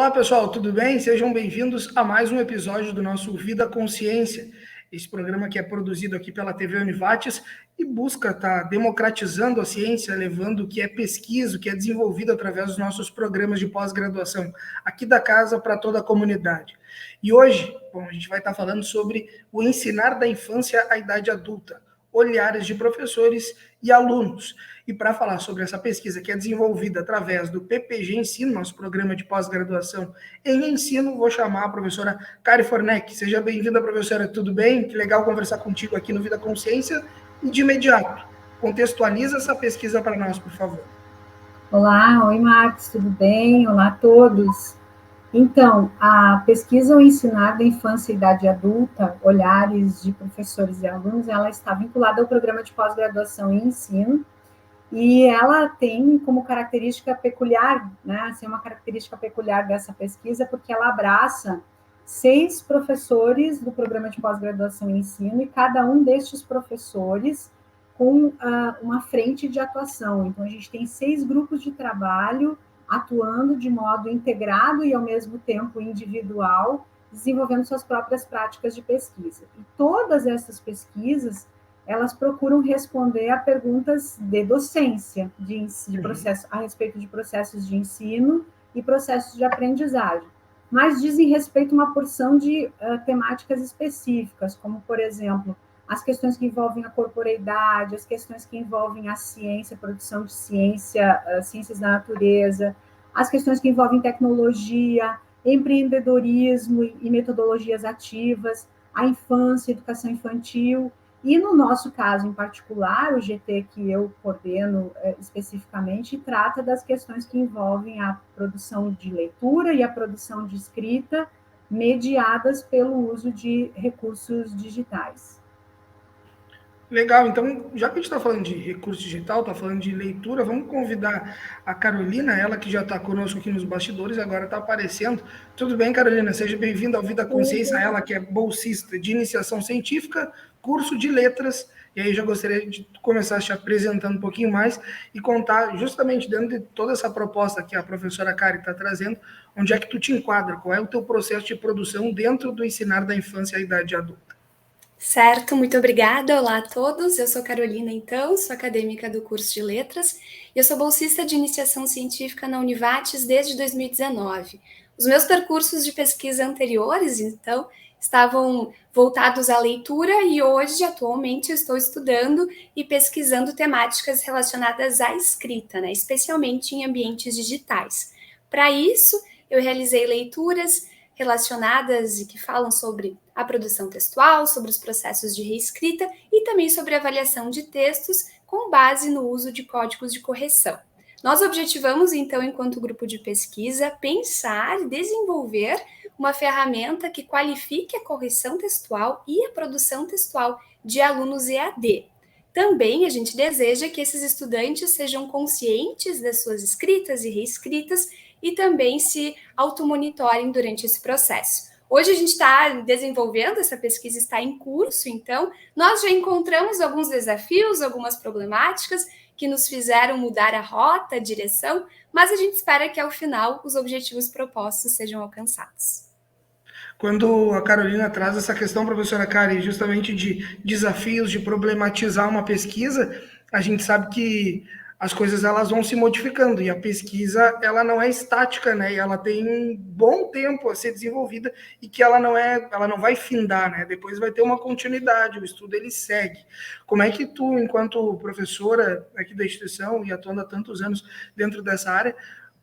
Olá, pessoal, tudo bem? Sejam bem-vindos a mais um episódio do nosso Vida Consciência, esse programa que é produzido aqui pela TV Univates e busca estar democratizando a ciência, levando o que é pesquisa, o que é desenvolvido através dos nossos programas de pós-graduação aqui da casa para toda a comunidade. E hoje, a gente vai estar falando sobre o ensinar da infância à idade adulta, olhares de professores e alunos. E para falar sobre essa pesquisa que é desenvolvida através do PPG Ensino, nosso programa de pós-graduação em ensino, vou chamar a professora Kari Forneck. Seja bem-vinda, professora, tudo bem? Que legal conversar contigo aqui no Vida Consciência. E de imediato, contextualiza essa pesquisa para nós, por favor. Olá, oi Marcos, tudo bem? Olá a todos. Então, a pesquisa O Ensinar da Infância e Idade Adulta, Olhares de Professores e Alunos, ela está vinculada ao programa de pós-graduação em ensino, e ela tem como característica peculiar, né, assim, uma característica peculiar dessa pesquisa, porque ela abraça 6 professores do programa de pós-graduação em ensino, e cada um destes professores com uma frente de atuação. Então, a gente tem 6 grupos de trabalho atuando de modo integrado e, ao mesmo tempo, individual, desenvolvendo suas próprias práticas de pesquisa. E todas essas pesquisas, elas procuram responder a perguntas de docência, de processo, a respeito de processos de ensino e processos de aprendizagem, mas dizem respeito a uma porção de temáticas específicas, como, por exemplo, as questões que envolvem a corporeidade, as questões que envolvem a ciência, a produção de ciência, ciências da natureza, as questões que envolvem tecnologia, empreendedorismo e metodologias ativas, a infância, a educação infantil. E no nosso caso em particular, o GT que eu coordeno especificamente, trata das questões que envolvem a produção de leitura e a produção de escrita, mediadas pelo uso de recursos digitais. Legal, então, já que a gente está falando de recurso digital, está falando de leitura, vamos convidar a Carolina, ela que já está conosco aqui nos bastidores, agora está aparecendo. Tudo bem, Carolina? Seja bem-vinda ao Vida Consciência, ela que é bolsista de iniciação científica, curso de letras, e aí já gostaria de começar te apresentando um pouquinho mais e contar justamente dentro de toda essa proposta que a professora Kari está trazendo, onde é que tu te enquadra, qual é o teu processo de produção dentro do ensinar da infância à idade adulta. Certo, muito obrigada. Olá a todos. Eu sou Carolina, então, sou acadêmica do curso de Letras e eu sou bolsista de iniciação científica na Univates desde 2019. Os meus percursos de pesquisa anteriores, então, estavam voltados à leitura e hoje, atualmente, eu estou estudando e pesquisando temáticas relacionadas à escrita, né, especialmente em ambientes digitais. Para isso, eu realizei leituras relacionadas e que falam sobre a produção textual, sobre os processos de reescrita e também sobre avaliação de textos com base no uso de códigos de correção. Nós objetivamos, então, enquanto grupo de pesquisa, pensar e desenvolver uma ferramenta que qualifique a correção textual e a produção textual de alunos EAD. Também a gente deseja que esses estudantes sejam conscientes das suas escritas e reescritas e também se automonitorem durante esse processo. Hoje a gente está desenvolvendo, essa pesquisa está em curso, então nós já encontramos alguns desafios, algumas problemáticas que nos fizeram mudar a rota, a direção, mas a gente espera que ao final os objetivos propostos sejam alcançados. Quando a Carolina traz essa questão, professora Kari, justamente de desafios, de problematizar uma pesquisa, a gente sabe que as coisas elas vão se modificando e a pesquisa ela não é estática, né? E ela tem um bom tempo a ser desenvolvida e que ela não vai findar, né? Depois vai ter uma continuidade, o estudo ele segue. Como é que tu, enquanto professora aqui da instituição e atuando há tantos anos dentro dessa área,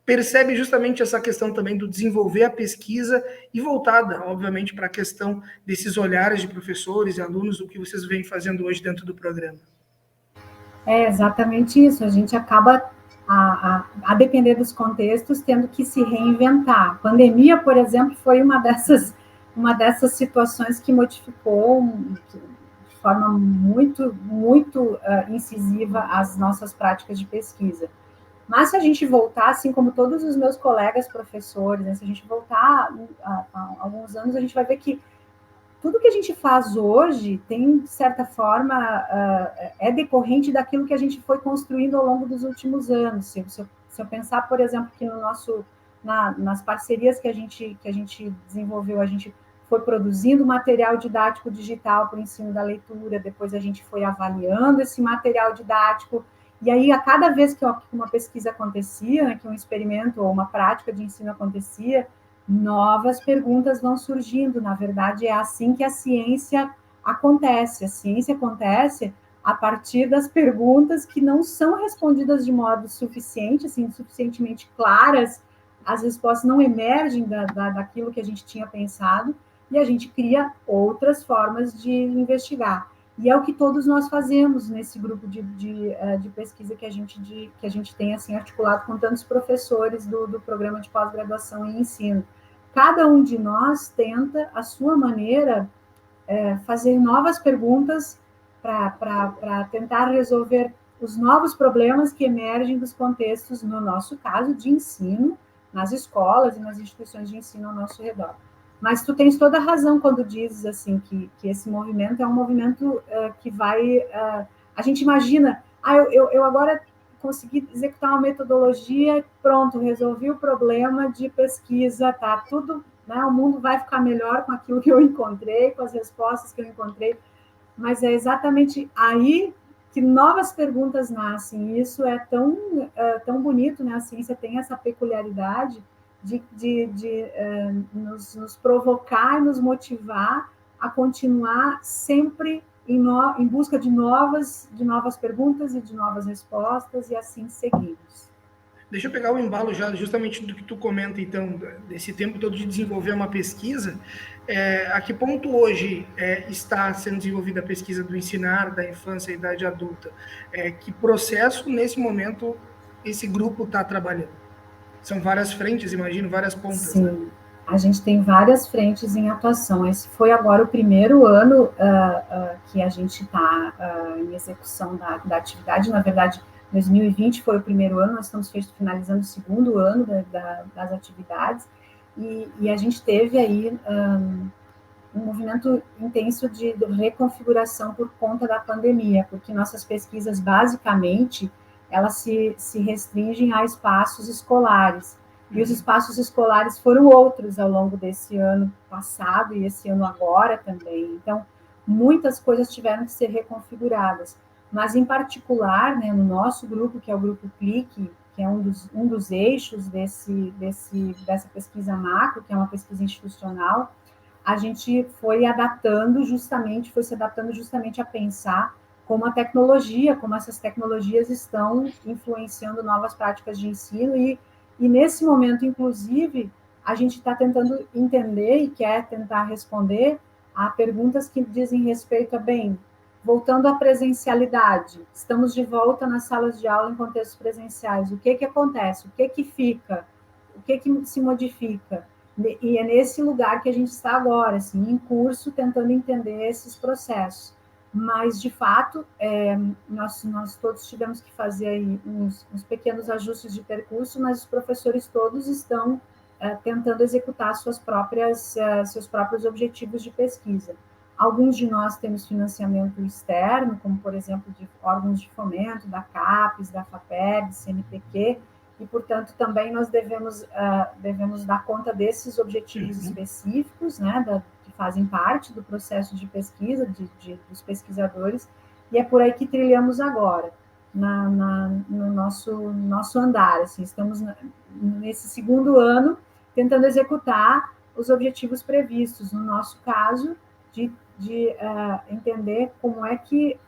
percebe justamente essa questão também do desenvolver a pesquisa e voltada, obviamente, para a questão desses olhares de professores e alunos, do que vocês vêm fazendo hoje dentro do programa? É exatamente isso, a gente acaba, a depender dos contextos, tendo que se reinventar. A pandemia, por exemplo, foi uma dessas situações que modificou de forma muito incisiva as nossas práticas de pesquisa. Mas se a gente voltar, assim como todos os meus colegas professores, né, se a gente voltar a alguns anos, a gente vai ver que tudo que a gente faz hoje tem, de certa forma, é decorrente daquilo que a gente foi construindo ao longo dos últimos anos. Se eu pensar, por exemplo, que no nas parcerias que a gente desenvolveu, a gente foi produzindo material didático digital para o ensino da leitura, depois a gente foi avaliando esse material didático, e aí, a cada vez que uma pesquisa acontecia, né, que um experimento ou uma prática de ensino acontecia, novas perguntas vão surgindo. Na verdade, é assim que a ciência acontece. A ciência acontece a partir das perguntas que não são respondidas de modo suficiente, assim, suficientemente claras, as respostas não emergem daquilo que a gente tinha pensado, e a gente cria outras formas de investigar. E é o que todos nós fazemos nesse grupo de pesquisa que a gente tem assim, articulado com tantos professores do programa de pós-graduação em ensino. Cada um de nós tenta, à sua maneira, fazer novas perguntas para tentar resolver os novos problemas que emergem dos contextos, no nosso caso, de ensino, nas escolas e nas instituições de ensino ao nosso redor. Mas tu tens toda a razão quando dizes assim que esse movimento é um movimento que vai... a gente imagina, eu agora consegui executar uma metodologia, pronto, resolvi o problema de pesquisa, tá tudo, né, o mundo vai ficar melhor com aquilo que eu encontrei, com as respostas que eu encontrei, mas é exatamente aí que novas perguntas nascem, e isso é tão bonito, né? A ciência tem essa peculiaridade de nos provocar e nos motivar a continuar sempre em busca de novas perguntas e de novas respostas, e assim seguimos. Deixa eu pegar o embalo já justamente do que tu comenta, então, desse tempo todo de desenvolver uma pesquisa. A que ponto hoje está sendo desenvolvida a pesquisa do ensinar, da infância e idade adulta? Que processo, nesse momento, esse grupo está trabalhando? São várias frentes, imagino, várias pontas. Sim, né? A gente tem várias frentes em atuação. Esse foi agora o primeiro ano que a gente está em execução da atividade. Na verdade, 2020 foi o primeiro ano, nós estamos finalizando o segundo ano das atividades, e a gente teve aí um movimento intenso de reconfiguração por conta da pandemia, porque nossas pesquisas, basicamente, elas se restringem a espaços escolares, e os espaços escolares foram outros ao longo desse ano passado e esse ano agora também. Então, muitas coisas tiveram que ser reconfiguradas. Mas, em particular, né, no nosso grupo, que é o Grupo CLIC, que é um dos eixos dessa pesquisa macro, que é uma pesquisa institucional, a gente foi se adaptando justamente a pensar como como essas tecnologias estão influenciando novas práticas de ensino, e nesse momento, inclusive, a gente está tentando entender e quer tentar responder a perguntas que dizem respeito a, voltando à presencialidade, estamos de volta nas salas de aula em contextos presenciais, o que acontece, o que fica, o que se modifica, e é nesse lugar que a gente está agora, assim, em curso, tentando entender esses processos, mas, de fato, nós todos tivemos que fazer aí uns pequenos ajustes de percurso, mas os professores todos estão tentando executar seus próprios objetivos de pesquisa. Alguns de nós temos financiamento externo, como, por exemplo, de órgãos de fomento, da CAPES, da FAPEB, CNPq, e, portanto, também nós devemos dar conta desses objetivos específicos, né, que fazem parte do processo de pesquisa dos pesquisadores, e é por aí que trilhamos agora, no nosso andar. Assim, estamos nesse segundo ano tentando executar os objetivos previstos, no nosso caso, de entender como é que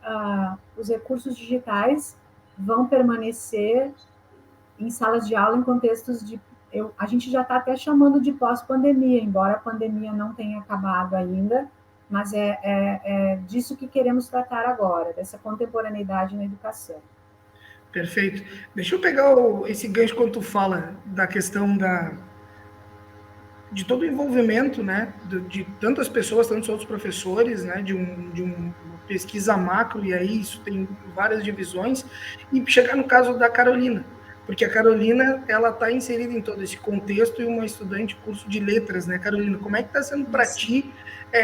os recursos digitais vão permanecer em salas de aula em contextos a gente já está até chamando de pós-pandemia, embora a pandemia não tenha acabado ainda, mas é disso que queremos tratar agora, dessa contemporaneidade na educação. Perfeito. Deixa eu pegar esse gancho quando tu fala da questão de todo o envolvimento, né, de tantas pessoas, tantos outros professores, né, de uma pesquisa macro, e aí isso tem várias divisões, e chegar no caso da Carolina. porque a Carolina, ela está inserida em todo esse contexto e uma estudante de curso de letras, né, Carolina? Como é que está sendo para ti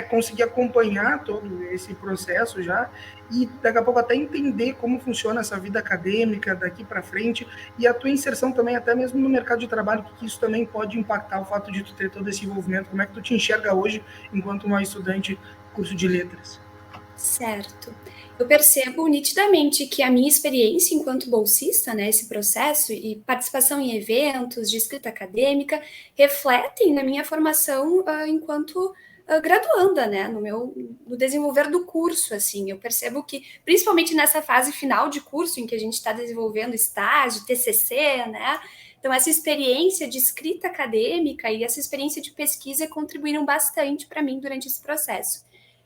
conseguir acompanhar todo esse processo já e daqui a pouco até entender como funciona essa vida acadêmica daqui para frente e a tua inserção também até mesmo no mercado de trabalho, que isso também pode impactar o fato de tu ter todo esse envolvimento. Como é que tu te enxerga hoje enquanto uma estudante de curso de letras? Certo. Eu percebo nitidamente que a minha experiência enquanto bolsista, né, esse processo e participação em eventos de escrita acadêmica, refletem na minha formação enquanto graduanda, né, no desenvolver do curso, assim. Eu percebo que, principalmente nessa fase final de curso, em que a gente está desenvolvendo estágio, TCC, né, então essa experiência de escrita acadêmica e essa experiência de pesquisa contribuíram bastante para mim durante esse processo.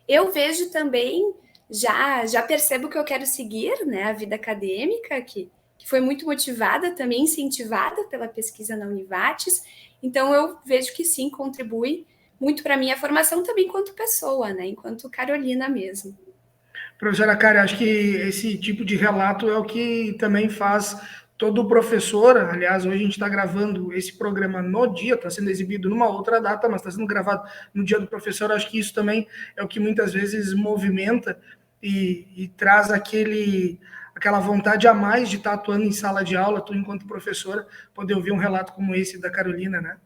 Eu vejo também, já percebo que eu quero seguir, né, a vida acadêmica, que foi muito motivada, também incentivada pela pesquisa na Univates, então eu vejo que sim, contribui muito para a minha formação também enquanto pessoa, né, enquanto Carolina mesmo. Professora Karen, acho que esse tipo de relato é o que também faz todo professor. Aliás, hoje a gente está gravando esse programa no dia, está sendo exibido numa outra data, mas está sendo gravado no dia do professor. Acho que isso também é o que muitas vezes movimenta e traz aquela vontade a mais de estar atuando em sala de aula, tu enquanto professora, poder ouvir um relato como esse da Carolina, né?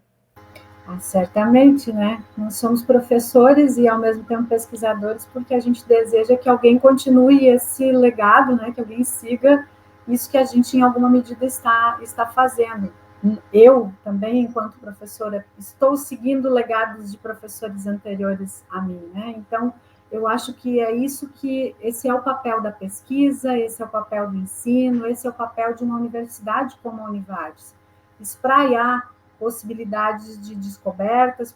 Certamente, né? Nós somos professores e, ao mesmo tempo, pesquisadores, porque a gente deseja que alguém continue esse legado, né? Que alguém siga isso que a gente, em alguma medida, está fazendo. Eu, também, enquanto professora, estou seguindo legados de professores anteriores a mim, né? Então, eu acho que é isso esse é o papel da pesquisa, esse é o papel do ensino, esse é o papel de uma universidade como a Univates. Espraiar possibilidades de descobertas,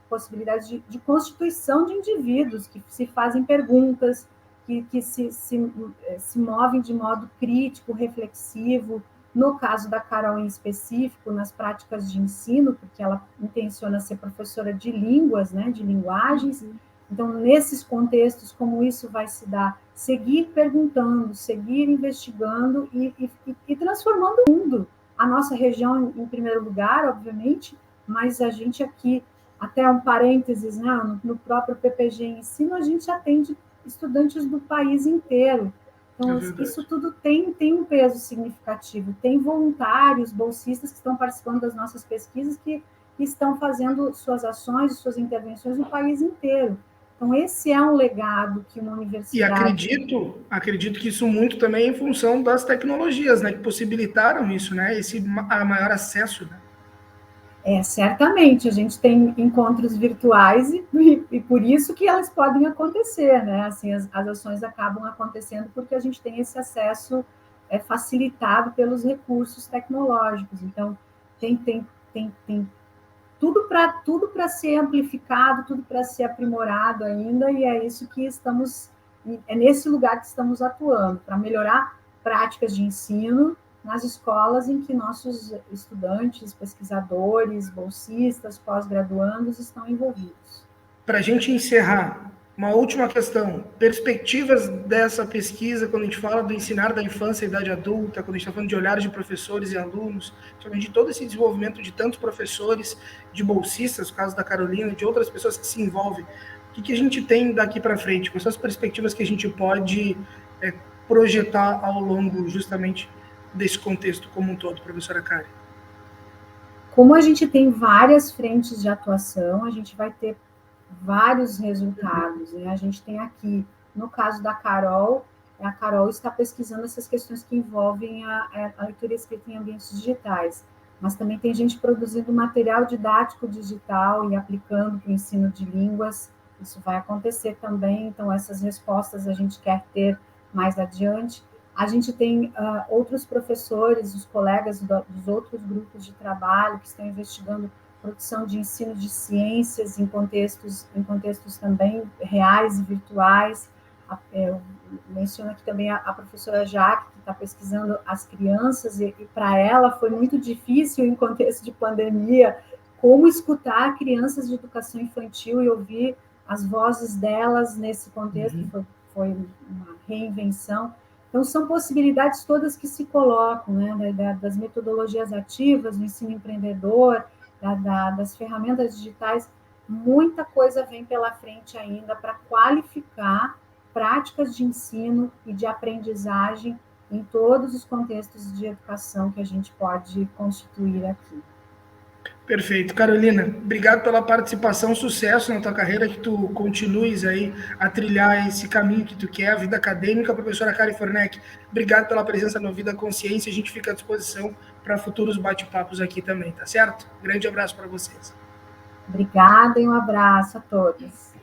possibilidades de constituição de indivíduos que se fazem perguntas, que se movem de modo crítico, reflexivo. No caso da Carol em específico, nas práticas de ensino, porque ela intenciona ser professora de línguas, né, de linguagens. Então, nesses contextos, como isso vai se dar? Seguir perguntando, seguir investigando e transformando o mundo. A nossa região, em primeiro lugar, obviamente, mas a gente aqui, até um parênteses, né, no próprio PPG Ensino, a gente atende estudantes do país inteiro. Então, isso tudo tem um peso significativo. Tem voluntários, bolsistas que estão participando das nossas pesquisas que estão fazendo suas ações, suas intervenções no país inteiro. Então, esse é um legado que uma universidade... E acredito que isso muito também é em função das tecnologias, né, que possibilitaram isso, né, esse maior acesso, né? Certamente, a gente tem encontros virtuais e por isso que elas podem acontecer, né? Assim, as ações acabam acontecendo porque a gente tem esse acesso facilitado pelos recursos tecnológicos. Então, tem tudo para ser amplificado, tudo para ser aprimorado ainda, e é isso que é nesse lugar que estamos atuando, para melhorar práticas de ensino nas escolas em que nossos estudantes, pesquisadores, bolsistas, pós-graduandos estão envolvidos. Para a gente encerrar, uma última questão. Perspectivas dessa pesquisa, quando a gente fala do ensinar da infância e idade adulta, quando a gente está falando de olhares de professores e alunos, de todo esse desenvolvimento de tantos professores, de bolsistas, no caso da Carolina, de outras pessoas que se envolvem, o que a gente tem daqui para frente? Quais são as perspectivas que a gente pode projetar ao longo justamente desse contexto como um todo, professora Karen? Como a gente tem várias frentes de atuação, a gente vai ter vários resultados, né? A gente tem aqui, no caso da Carol, a Carol está pesquisando essas questões que envolvem a leitura escrita em ambientes digitais, mas também tem gente produzindo material didático digital e aplicando para o ensino de línguas. Isso vai acontecer também, então essas respostas a gente quer ter mais adiante. A gente tem outros professores, os colegas dos outros grupos de trabalho que estão investigando produção de ensino de ciências em contextos também reais e virtuais. Eu menciono aqui também a professora Jaque, que está pesquisando as crianças, e para ela foi muito difícil, em contexto de pandemia, como escutar crianças de educação infantil e ouvir as vozes delas nesse contexto. Foi uma reinvenção. Então, são possibilidades todas que se colocam, né, das metodologias ativas, do ensino empreendedor, das ferramentas digitais, muita coisa vem pela frente ainda para qualificar práticas de ensino e de aprendizagem em todos os contextos de educação que a gente pode constituir aqui. Perfeito. Carolina, obrigado pela participação, sucesso na tua carreira, que tu continues aí a trilhar esse caminho que tu quer, a vida acadêmica. Professora Karen Fornec, obrigado pela presença no Vida Consciência, a gente fica à disposição para futuros bate-papos aqui também, tá certo? Grande abraço para vocês. Obrigada e um abraço a todos.